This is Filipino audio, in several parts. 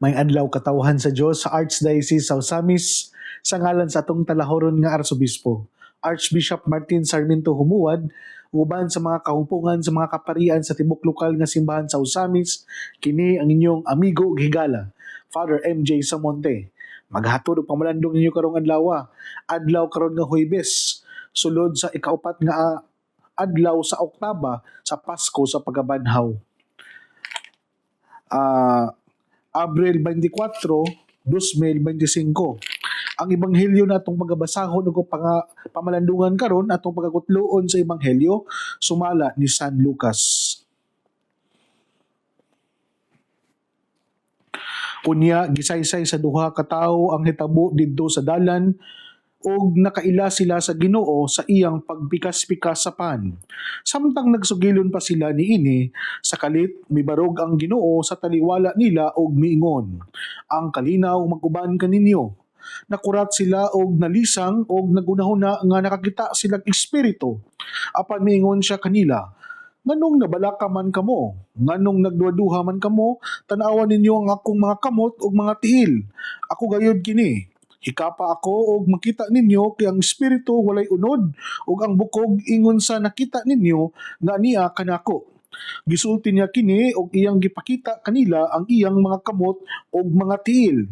May adlaw katawhan sa Dios sa Archdiocese sa Osamis sa ngalan sa atong talahoron nga Arsobispo, Archbishop Martin Sarmiento Humuad, uban sa mga kahupungan sa mga kaparian sa tibok lokal nga simbahan sa Osamis, kini ang inyong amigo ug higala, Father MJ Samonte. Maghatod og pamalandong ninyo karong adlaw karon nga Huwebes, sulod sa ikaupat nga adlaw sa Oktaba sa Pasko sa Pagabanhaw. Abril 24, 2025. Ang ebanghelyo na atong pagabasahon ug pamalandungan karon atong pagakutloon sa ebanghelyo sumala ni San Lucas. Unya gisaysay sa duha ka tawo ang hitabo didto sa dalan ug nakaila sila sa Ginoo sa iyang pagpikas-pikas sa pan. Samtang nagsugilon pa sila niini, sa kalit mibarog ang Ginoo sa taliwala nila og miingon, "Ang kalinaw mag-uban kaninyo." Nakurat sila og nalisang og nagunahuna nga nakakita silang espiritu. Apan miingon siya kanila, "Nganong nabalaka man kamo? Nganong nagduha-duha man kamo? Tan-awan ninyo ang akong mga kamot ug mga tiil. Ako gayud kini. Hikapa ako og makita ninyo kay ang espiritu walay unod ug ang bukog ingon sa nakita ninyo nga niya kanako." Gisulti niya kini og iyang gipakita kanila ang iyang mga kamot ug mga tiil.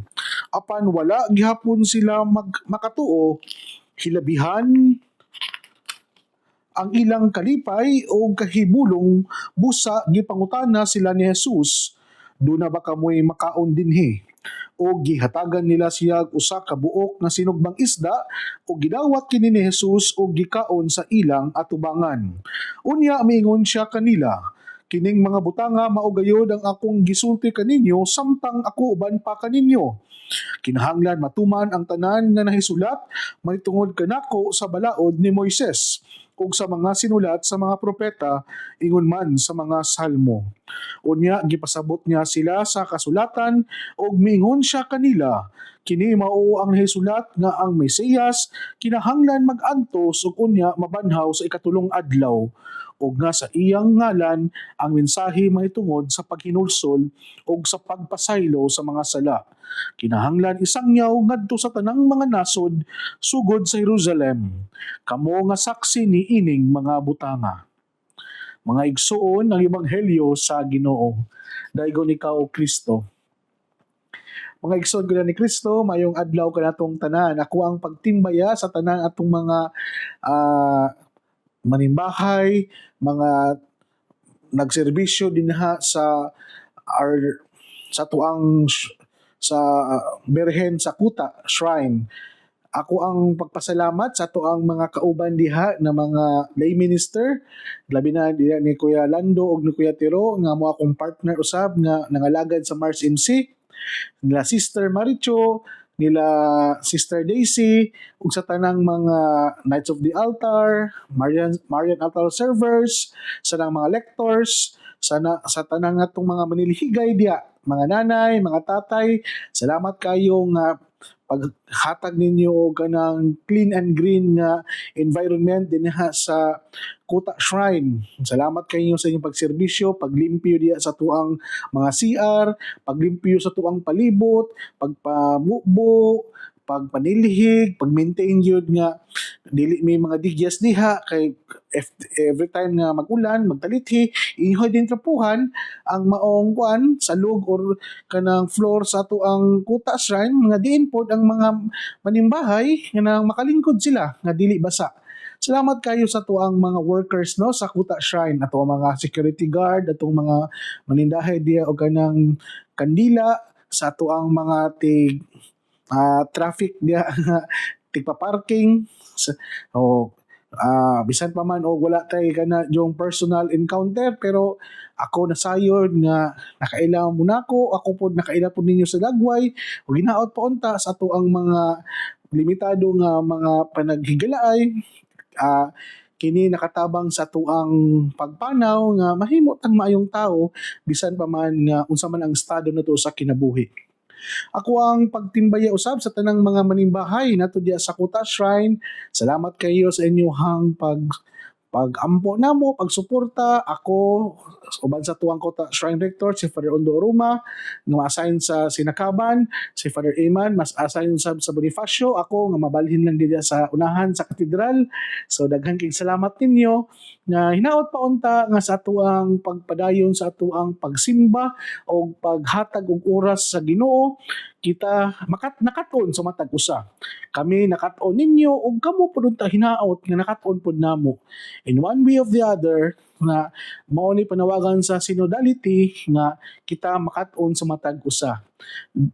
Apan wala gihapon sila makatuo, hilabihan ang ilang kalipay o kahibulong busa gipangutana sila ni Jesus, "Duna ba kamoy makaon dinhi?" O gihatagan nila siya usa ka buok nga sinugbang isda o gidawat kini ni Jesus o gikaon sa ilang atubangan. Unya miingon siya kanila, "Kining mga butanga mao gayod ang akong gisulti kaninyo samtang ako uban pa kaninyo. Kinahanglan matuman ang tanan nga nahisulat mahitungod kanako sa balaod ni Moises ug sa mga sinulat sa mga propeta ingon man sa mga salmo." Unya gipasabot niya sila sa kasulatan ug miingon siya kanila, "Kini mao ang nahisulat nga ang Mesiyas kinahanglan mag-antos ug unya mabanhaw sa ikatulong adlaw ug nga sa iyang ngalan ang mensahe mahitungod sa paghinulsol ug sa pagpasaylo sa mga sala. Kinahanglan isangyaw ngadto sa tanang mga nasod sugod sa Jerusalem. Kamo nga saksi ni ining mga butanga." Mga igsuon ang ebanghelyo sa Ginoo. Daygon ikaw, Kristo. Mga igsoon ko na ni Kristo, mayong adlaw kanatong tanan. Ako ang pagtimbaya sa tanan atong mga manimbahay, mga nagserbisyo dinha sa tuang sa Birhen sa Kuta Shrine. Ako ang pagpasalamat sa tuang mga kauban diha na mga lay minister, labi na diha ni Kuya Lando ug ni Kuya Tiro nga mo akong partner usab nga nangalagad sa Mars MC, nila Sister Maricho, nila Sister Daisy, ug sa tanang mga Knights of the Altar, Marian Altar servers, sa tanang mga lectors, sa tanang atong mga manilhigay diha, mga nanay, mga tatay, salamat kayo nga paghatag ninyo kanang clean and green nga environment dinha sa Kuta Shrine. Salamat kayo sa inyong pagserbisyo, paglimpyo diya sa tuang mga CR, paglimpyo sa tuang palibot, pagpamubo, pagpanilhig, pag-maintain yun nga dili may mga digyas diha kay every time nga mag-ulan, magtalithi, inyoy din trapuhan ang maong kuan salog or kanang floor sa ato ang Kuta Shrine, mga diin pod ang mga manimbahay nga nang makalingkod sila nga dili basa. Salamat kayo sa tuang mga workers no sa Kuta Shrine, ato mga security guard, atong mga manindahay diha og kanang kandila, sa tuang mga traffic diya tigpa-parking bisan pa man o wala tay kana yung personal encounter, pero ako nasayod nga nakailang mo nako, ako pod nakaila pod ninyo sa dagway ug ginaot pa unta sa ato ang mga limitado nga mga panaghigalaay. Kini nakatabang sa tuang pagpanaw nga mahimo tang maayong tao bisan pa man nga unsa man ang estado nato sa kinabuhi. Ako ang pagtimbaya usab sa tanang mga manimbahay nato diya sa Kuta Shrine. Salamat kayo sa inyong pag-ampo namo, pagsuporta ako uban sa tuwang ko shrine rector si Father Ondo Oruma nga ma-assign sa Sinakaban, si Father Eman mas assign sa Bonifacio, ako nga mabalhin lang diya sa unahan sa katedral. So daghan kay salamat ninyo nga hinaot pa unta nga sa atuang pagpadayon sa atuang pagsimba o paghatag og oras sa Ginoo, kita nakaton sa matag usa. Kami nakaton ninyo ug kamo pud unta hinaot nga nakaton pud namo. In one way of the other na mao ni panawagan sa synodality nga kita makaton sa matag usa.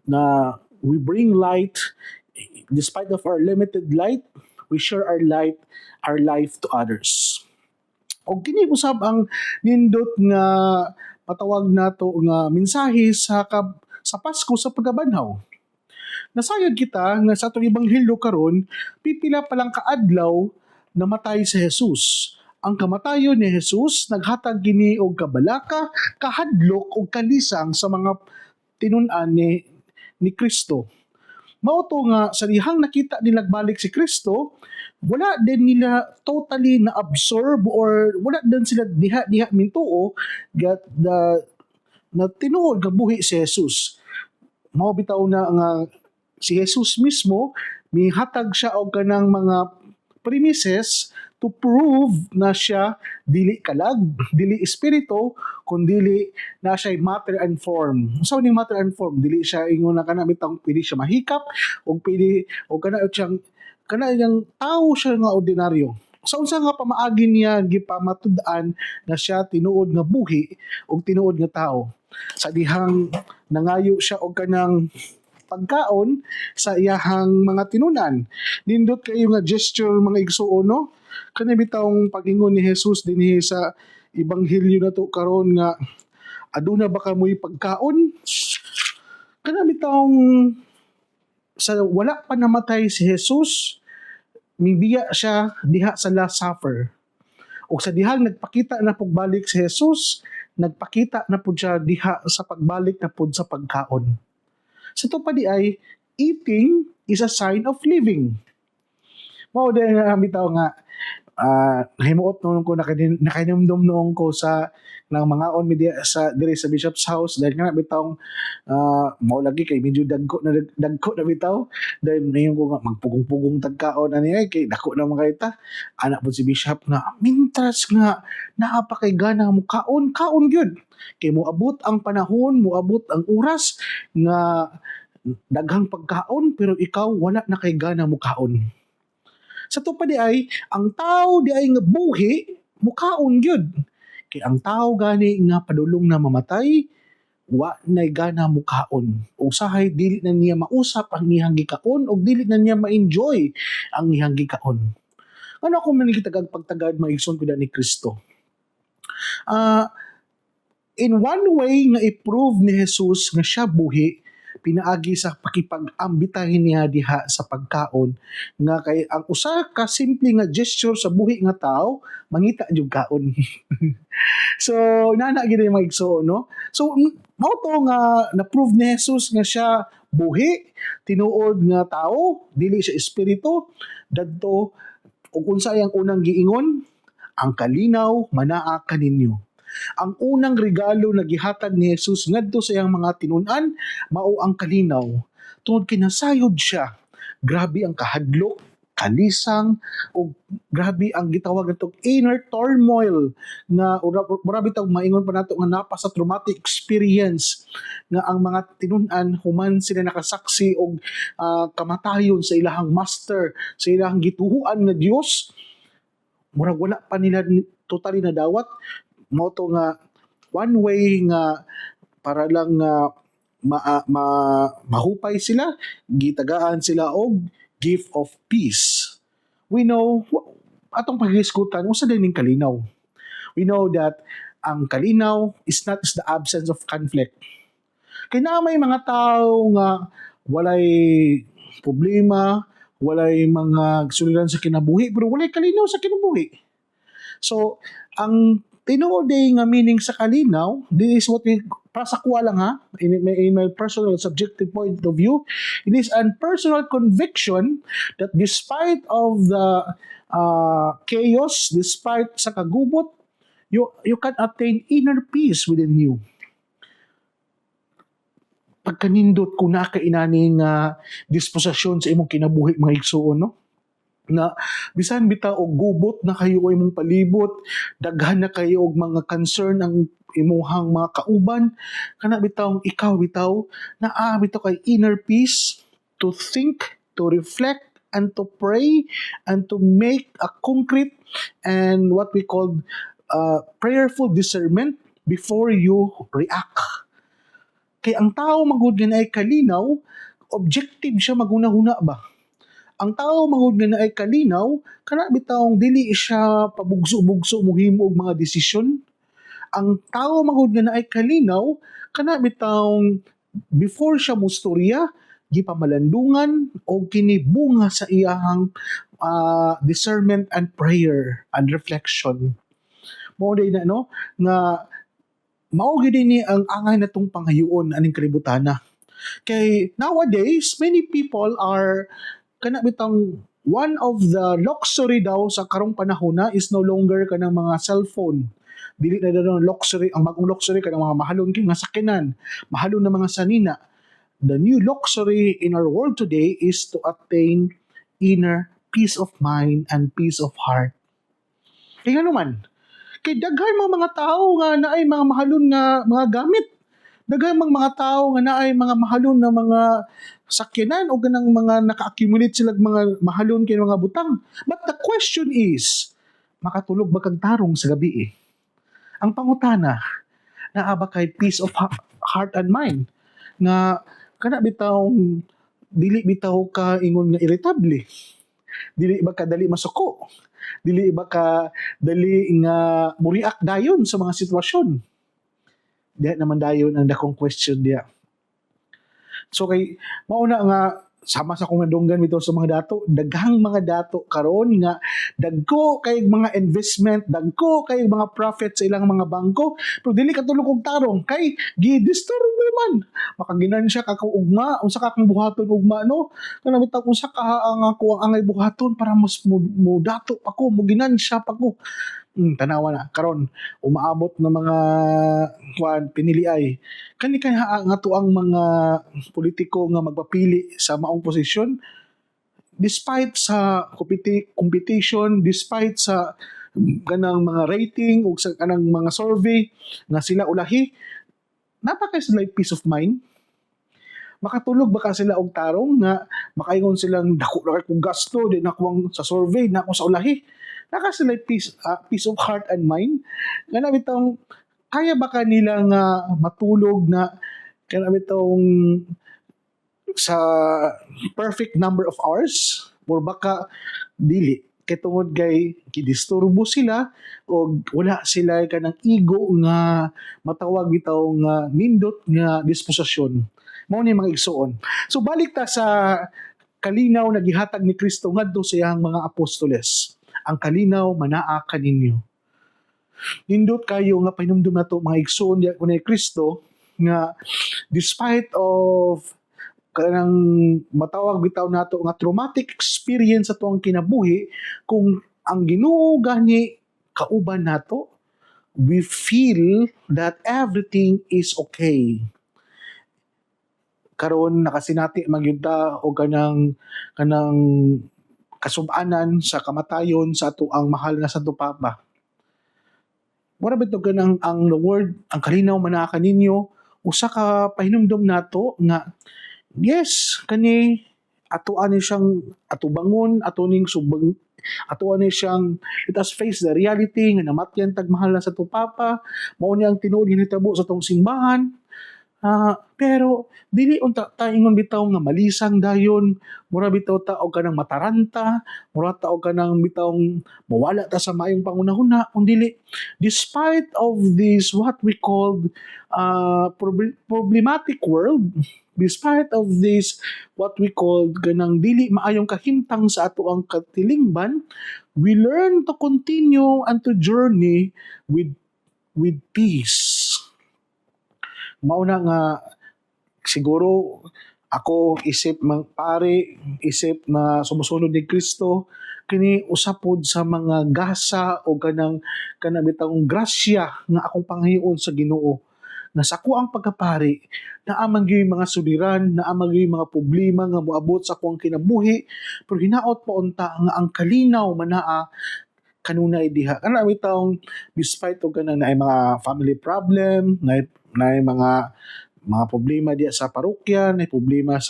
Na we bring light despite of our limited light, we share our life to others. O kini usab ang nindot nga patawag nato nga mensahe sa Pasko sa pagkabanhaw. Nasayod kita nga sa atong ebanghelyo karon pipila pa lang kaadlaw namatay si Jesus. Ang kamatayon ni Jesus naghatag gini og kabalaka, kahadlok ug kalisang sa mga tinun-an ni Kristo. Mao to nga sa dihang nakita nila balik si Kristo, wala din nila totally na absorb or wala din sila diha mintuo gat na tinuod nga buhi si Jesus. Mao bitaw na nga si Jesus mismo mihatag siya og kanang mga premises to prove na siya dili kalag, dili espiritu, kundi na siya matter and form. Unsa ning matter and form? Dili siya ingon na kana bitang pili siya mahikap o pili o kana yang tao siya nga ordinaryo. Sa unsa nga pamaagi niya gipamatud-an na siya tinuod nga buhi o tinuod nga tao. Sa dihang nangayo siya og kanang pagkaon sa iyahang mga tinunan. Nindot kayo nga gesture mga igsuon, no? Kani bitawng pag-ingon ni Jesus dinhi sa ebanghelyo nato karon nga aduna ba kamoy pagkaon? Kana bitawng sa wala pa namatay si Jesus, mibiya siya diha sa Last Supper. O sa dihang nagpakita na pagbalik si Jesus, nagpakita na pud siya diha sa pagbalik na pud sa pagkaon. Sa to pa di ay, eating is a sign of living. Mao din bitaw nga nahimuot noon ko nakainumdum noon ko sa ng mga on media sa dire sa Bishop's House dahil nga bitawng mao lagi kay medyo dagko na bitaw dahil mayon ko nga magpugong-pugong tagkaon ani ay kay dako na mga ita anak po si Bishop nga mintras nga naa pa kay gana mo kaon gyud kay moabot ang panahon, moabot ang oras nga daghang pagkaon pero ikaw wala na kay gana mo kaon. Sa to pa di ay, ang tao di ay nga buhi, mukaon gyud. Kay ang tao gani nga padulong na mamatay, wa nay gana mukaon. Usahay dili na niya mausap ang iyang gikaon o dili na niya ma-enjoy ang iyang gikaon. Ano ako manikitagag pagtagad maigsoon ko ni Kristo? In one way nga i-prove ni Jesus nga siya buhi, pinaagi sa pakipag-ambitahin niya diha sa pagkaon nga kay ang usa ka simple nga gesture sa buhi nga tao mangita jud kaon. So nana gid mga igsoon, no? So mao to nga na-prove ni Jesus nga siya buhi, tinuod nga tao, dili siya espiritu, dadto ug unsa yang unang giingon, ang kalinaw manaa kaninyo. Ang unang regalo na gihatag ni Jesus ngadto sa iyang mga tinun-an mao ang kalinaw. Tungod kinasayod siya. Grabe ang kahadlok, kalisang o grabe ang gitawag natong inner turmoil nga grabe tawag maingon pa nato nga napa sa traumatic experience nga ang mga tinun-an human sila nakasaksi og kamatayon sa ilahang master, sa ilahang gituhuan nga Dios. Murag wala pa nila totally nadawat. Mao to nga one way nga para lang nga mahupay sila, gitagaan sila og gift of peace. We know atong paghisgutan usa din ning kalinaw. We know that ang kalinaw is not the absence of conflict. Kay na may mga tao nga walay problema, walay mga suliran sa kinabuhi pero walay kalinaw sa kinabuhi. So ang tinuod nga meaning sa kalinaw, this is what we para sa kuha lang ha, in my personal subjective point of view, it is a personal conviction that despite of the chaos, despite sa kagubot, you can attain inner peace within you. Pagkanindot kung nakainaning disposisyon sa imong kinabuhi mga igsuon, no? Na bisan bitaw og gubot na kayo o imong palibot, daghan na kayo og mga concern ang imuhang mga kauban, kana bitaw ikaw bitaw naa bitaw kay inner peace to think, to reflect, and to pray, and to make a concrete and what we call prayerful discernment before you react. Kay ang tao magud nga ay kalinaw, objective siya maguna-huna ba? Ang tao mangod nga ay kalinaw, kana bitawng dili siya pabugso-bugso mohimo og mga desisyon. Ang tao mangod nga ay kalinaw, kana bitawng before siya mustorya, gipamalandungan o kinibunga sa iyahang discernment and prayer and reflection. Mao day na no nga mao gid ni ang angay natong pangayuon aning kalibutana. Kay nowadays many people are kana bitang one of the luxury daw sa karong panahon na is no longer kanang mga cellphone. Dili na daw luxury, ang bagong luxury kanang mga mahalon kay nga sakinan, mahalon na mga sanina. The new luxury in our world today is to attain inner peace of mind and peace of heart. Kaya naman, kay daghan mga tao nga naay mga mahalon nga mga gamit. Daghan mga tao nga naay mga mahalon na mga sakyanan o ganang mga naka-accumulate sila mga mahalon kay mga butang. But the question is, makatulog ba kag tarong sa gabi eh? Ang pangutana, naa ba kay peace of heart and mind? Nga kana bitaw dili bitaw ka ingon nga irritable. Dili ba ka dali masuko? Dili ba ka dali nga muriak dayon sa mga sitwasyon? Diya naman dayon ang dakong question diya. So kay mauna nga sama sa kong nadunggan bitaw sa mga dato, daghang mga dato karon nga dagko kay mga investment, dagko kay mga profit sa ilang mga bangko, pero dili katulog og tarong kay gidisturbo man. Makaginansya ka kung ugma, unsa ka kang buhaton ugma no? Kana bitaw unsa ka ang ako ang angay buhaton para mas mo dato pa ko, mo ginansya pa ko. Tanawa na karon umaabot na mga pinili ay kani nga to ang mga politiko nga magpapili sa maong posisyon despite sa competition, despite sa kanang mga rating o sa kanang mga survey nga sila ulahi, napakay sila peace of mind. Makatulog baka sila og tarong nga makaingon silang dako ra kay gasto di na kuwang sa survey na ako sa ulahi. Naka sila peace of heart and mind. Nga bitong kaya ba kanila nga matulog na kaya bitong sa perfect number of hours or baka dili kay tungod kay kidisturbo sila o wala sila kanang ego nga matawag bitaw nga nindot nga disposisyon. Mao ni mga igsuon. So balik ta sa kalinaw na gihatag ni Kristo ngadto sa iyang mga apostoles. Ang kalinaw manaa kaninyo. Nindot kayo nga pahinumdum nato mga igsoon diya ni Kristo nga despite of kanang matawag bitaw nato nga traumatic experience sa tuang kinabuhi, kung ang Ginoo gani kauban nato, we feel that everything is okay. Karon nakasinati magyud og kanang kasub-anan sa kamatayon sa ato ang mahal nga Santo Papa. Mura bito ganang ang word, ang kalinaw manaa kaninyo, usa ka pahinumdom nato nga yes, kani ato ani siyang atubangon, ato ning subang ato ani siyang let us face the reality nga namatyan tag mahal na Santo Papa, mao ni ang tinuod ginhitabo sa tong simbahan. Pero dili unta ta ingon bitaw nga malisang dayon, mura bitaw ta og kanang mataranta, mura ta og kanang bitawng mawala ta sa maayong pangunahuna, kundi despite of this what we called problematic world, despite of this what we called kanang dili maayong kahimtang sa ato ang katilingban, we learn to continue and to journey with peace. Mauna nga siguro ako isip pare, isip na sumusunod ni Kristo, kini usapod sa mga gasa o kanang bitang grasya nga akong pangayoon sa Ginoo, na sa ako ang pagkapari, naamang gyud mga suliran, naamang gyud mga problema nga moabot sa akong kinabuhi, pero hinaot pa unta nga ang kalinaw manaa kanunay diha. Kana bitawng despite og kanang naay mga family problem, naay mga problema diya sa parokya, naay problema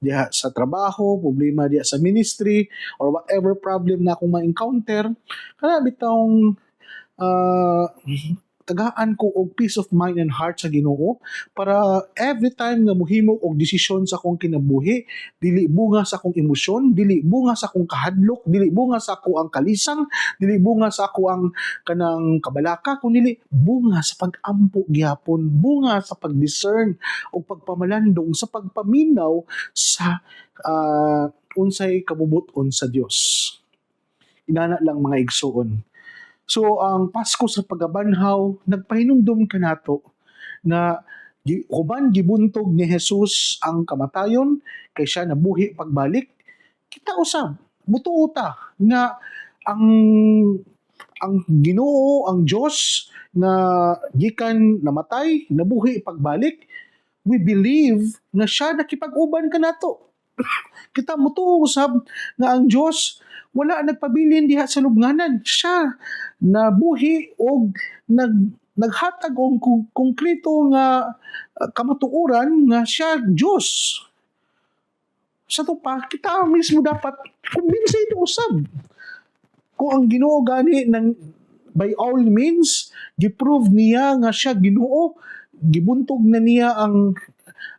diha sa trabaho, problema diya sa ministry, or whatever problem na akong ma-encounter, kana bitawng uh, tagaan ko og peace of mind and heart sa Ginoo, para every time nga mohimo og desisyon sa akong kinabuhi, dili bunga sa akong emosyon, dili bunga sa akong kahadlok, dili bunga sa ako ang kalisang, dili bunga sa ako ang kanang kabalaka, kundi bunga sa pag-ampo gyapon, bunga sa pag-discern o pagpamalandong, sa pagpaminaw sa unsay kabubuton sa Dios. Inana lang mga igsoon. So ang Pasko sa pagabanhaw nagpahinumdom kanato nga human gibuntog ni Jesus ang kamatayon kay siya nabuhi pagbalik, kita usab butuo ta nga ang Ginoo, ang Dios nga gikan namatay nabuhi pagbalik, we believe nga siya nakipag-uban kanato. Kita mutuo usab nga ang Dios wala nagpabilin diha sa lubnganan. Siya nabuhi og naghatag og konkreto nga kamatuoran nga siya Dios. Sa to pa, kita mismo dapat kumbinsido usab. Kung ang Ginoo gani by all means giprove niya nga siya Ginoo, gibuntog na niya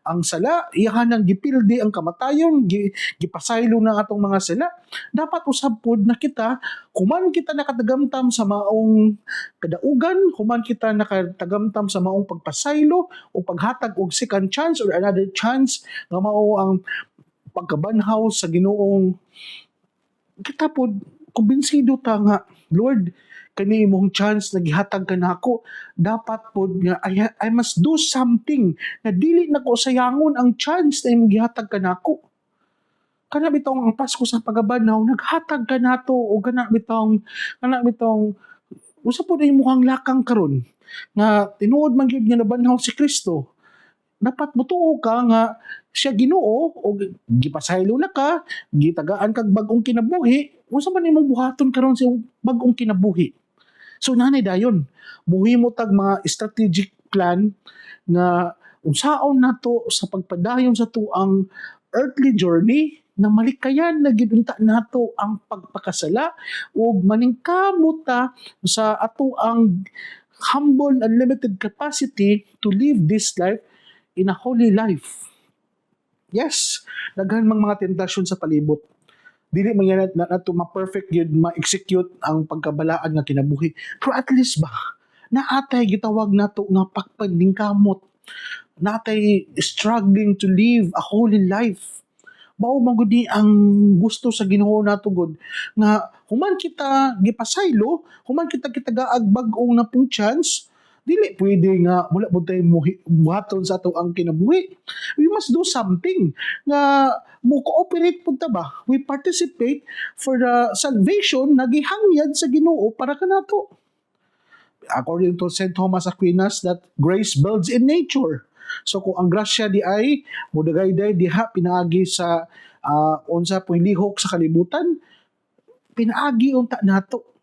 ang sala, iyahan ang gipildi ang kamatayon, gipasaylo na atong mga sala. Dapat usab pod na kita, kuman kita nakatagamtam sa maong kadaugan, kuman kita nakatagamtam sa maong pagpasaylo o paghatag og second chance or another chance nga mao ang pagkabanhaw sa Ginoong, kita pod kumbinsido ta nga, Lord, kani imong chance na gihatag ka nako, dapat pod nga I must do something na dili nako sayangon ang chance na imong gihatag ka nako. Kana bitong ang Pasko sa pagabanhaw naghatag ka nato o kana bitong usa pod ay mukhang lakang karon nga tinuod man gyud nga nabanhaw si Kristo. Dapat mutuo ka nga siya Ginoo o gipasaylo na ka, gitagaan kag bag-ong kinabuhi, unsa man imong buhaton karon sa bag-ong kinabuhi. So nanay dayon, muhimo tag mga strategic plan nga unsaon nato sa pagpadayon sa tuang earthly journey na malikayan na gidunta nato ang pagpakasala ug maningkamot ta sa ato ang humble and limited capacity to live this life in a holy life. Yes, daghan mang mga tentasyon sa palibot. Dili man yan nato ma-perfect yun, ma-execute ang pagkabalaan nga kinabuhi. Pero at least ba, naatay gitawag nato nga pagpaningkamot. Naatay struggling to live a holy life. Mao man gud ang gusto sa Ginoo nato gud nga human kita gipasaylo, human kita kitagaag bag-ong na pong chance, dili pwede nga wala mo tayong buhaton sa ato ang kinabuhi. We must do something nga mo cooperate pud ta ba? We participate for the salvation na gihangyad sa Ginoo para kanato. According to St. Thomas Aquinas, that grace builds in nature. So kung ang grasya di ay mudagayday diha pinaagi sa unsa poy lihok sa kalibutan, pinaagi unta nato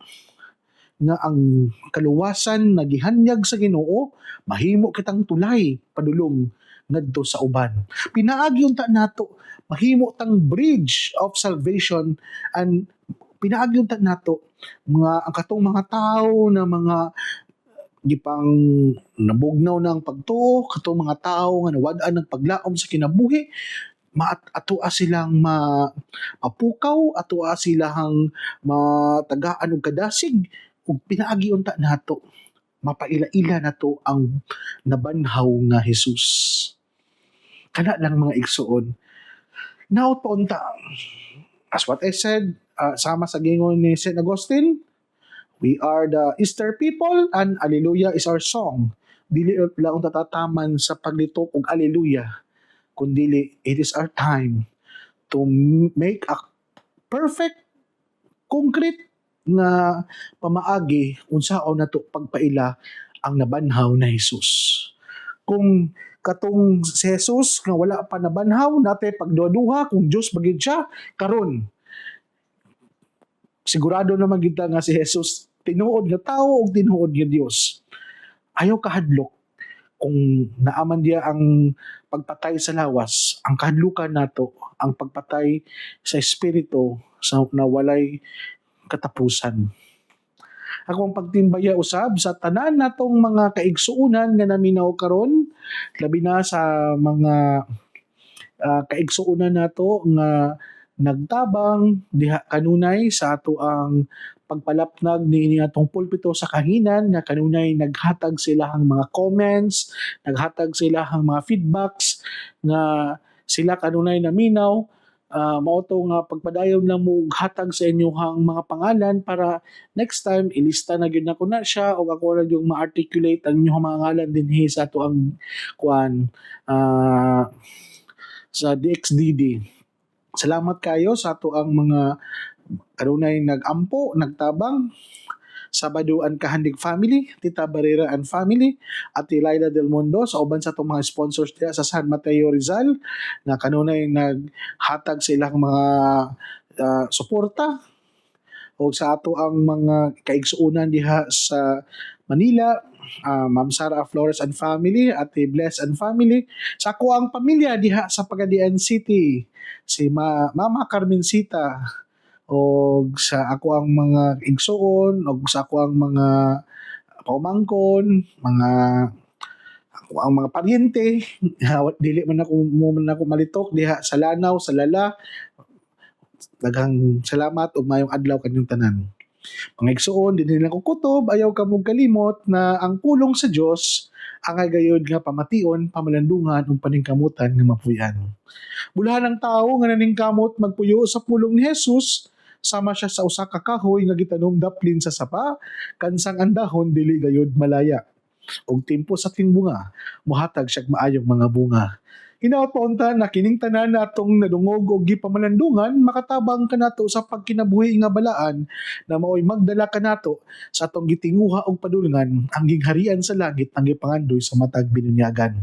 nga ang kaluwasan na gihanyag sa Ginoo mahimo kitang tulay padulong ngadto sa uban. Pinaagi unta nato mahimo tang bridge of salvation, and pinaagi unta nato mga ang katong mga tao na mga gipang nabugnaw ng pagtuo, katong mga tao nga nawad-an ng paglaom sa kinabuhi, atoa silang mapukaw, atoa silang matagaan og kadasig, ug pinaagi unta nato mapaila-ila nato ang nabanhaw nga Hesus. Kana lang mga igsuon. Naot pa unta, as what I said, sama sa gingon ni St. Augustine, we are the Easter people and Alleluia is our song. dili laong tatataman sa paglitok og alleluia, kundili it is our time to make a perfect, concrete nga pamaagi unsaon nato pagpaila ang nabanhaw na Hesus. Kung katong si Jesus nga wala pa nabanhaw, nate pagduha-duha kung Dios bagid siya karon, sigurado naman kita nga si Jesus tinuod nga tawo ug tinuod nga Dios. Ayaw kahadlok kung naaman diya ang pagpatay sa lawas, ang kahadlukan nato ang pagpatay sa espiritu sa nawalay katapusan. Akong pagtimbaya usab sa tanan natong mga kaigsuonan nga naminaw karon, labi na sa mga kaigsuonan nato nga nagtabang diha kanunay sa ato ang pagpalapnag ni atong pulpito sa kahinan, nga kanunay naghatag sila ang mga comments, naghatag sila ang mga feedbacks nga sila kanunay naminaw. Mao to nga pagpadayon lang mo og hatag sa inyong mga pangalan para next time ilista na gyud nako na siya o ako na yung ma-articulate ang inyong mga ngalan dinhi sa ato ang kuan sa DXDD. Salamat kayo sa ato ang mga kanunay nagampo, nagtabang. Sabado and Kahandig family, Tita Barrera and family, at Laila Del Mundo sa uban sa itong mga sponsors diya sa San Mateo Rizal na kanunay naghatag sa ilang mga suporta o sa ato ang mga kaigsuonan diha sa Manila, Ma'am Sara Flores and family at Bless and family, sa ako ang pamilya diha sa Pagadian City, si Mama Carmencita, o sa ako ang mga igsuon, o sa ako ang mga paumangkon, ako ang mga paryente, dili man ako malitok diha sa Lanao, sa Lala. Daghang salamat ug mayong adlaw kanyang tanan. Mga igsuon, dinhi lang ko kutob, ayaw ka mong kalimot na ang pulong sa Dios ang gayud nga pamation, pamalandungan ug paningkamutan nga mapuy-an. Bulahan ang tawo nga naningkamot magpuyo sa pulong ni Jesus, sama siya sa usa ka kahoy nga gitanom daplin sa sapa, kansang ang dahon dili gayud malaya. Og tempo sa tingbunga, muhatag siya maayong mga bunga. Hinaut-paunta na kining tanan natong nadungog og gipamalandungan, makatabang kanato sa pagkinabuhi nga balaan na maoy magdala kanato sa atong gitinguha og padulngan ang gingharian sa langit ang gipangandoy sa matag binunyagan.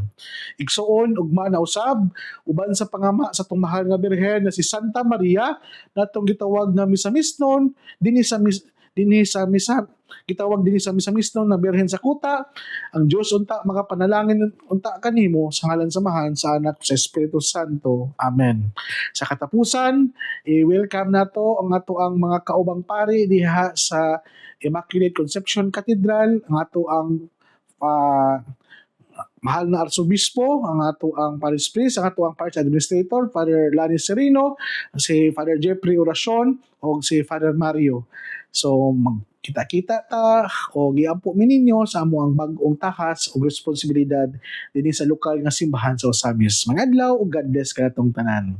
Igsuon ug manausab uban sa pangama sa atong mahal nga birhen na si Santa Maria natong gitawag nga misamisnon dinhi sa misa gitawag dinhi sa misamisnon na birhen sa kuta. Ang Dios unta makapanalangin unta kanimo sa ngalan samahan sa anak sa Espiritu Santo. Amen. Sa katapusan, i-welcome nato ang ato ang mga kaubang pari diha sa Immaculate Conception Cathedral, ang ato ang mahal na arsobispo, ang ato ang parish priest, ang ato ang parish administrator, Father Lani Serino, si Father Jeffrey Oracion, o si Father Mario. So, kita-kita ta o giampo mi ninyo sa amo ang bag-ong tahas o responsibilidad dinhi sa lokal nga simbahan sa Osamis. Mga adlaw ug God bless kanatong tanan.